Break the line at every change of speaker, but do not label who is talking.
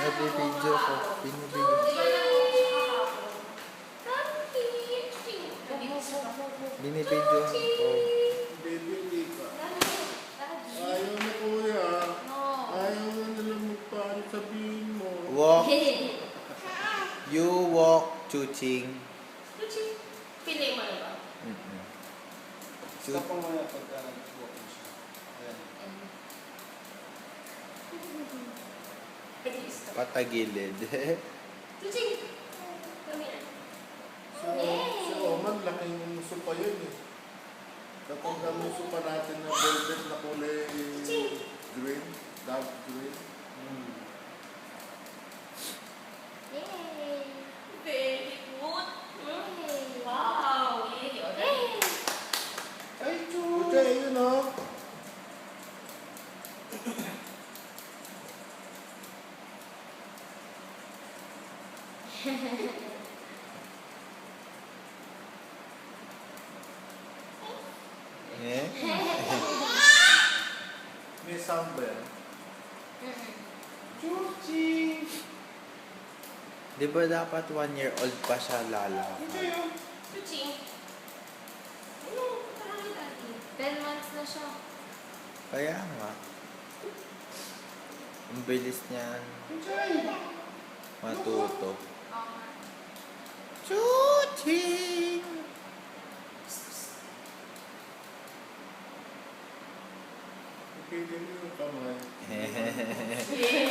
Nagbibideo ko. Binibideo. Binibideo ko.
Baby, hindi ka. Ayaw na kuya. Ayaw na nilang magpaano sabihin mo.
Walk. You walk, Chuching.
Pinay mo na ba?
Stop mo muna pagka nag-walk mo siya. Ayan.
Patagilid.
Tuching! Come here.
Si Oman, laking supa yun eh. Kapag ang supa natin na velvet na kulay green, dark green.
Yay! Very good. Wow! Yay! Already.
Ay, Chucha, yun o.
Eh?
May sound ba yan? Chuchi!
Di ba dapat 1 year old pa siya lalakad?
Tuching! Ano? Parang dati. 10 months na siya.
Kaya nga. Ang bilis niyan matuto. Chuching!
Pili mo yung kamay.
Yeah.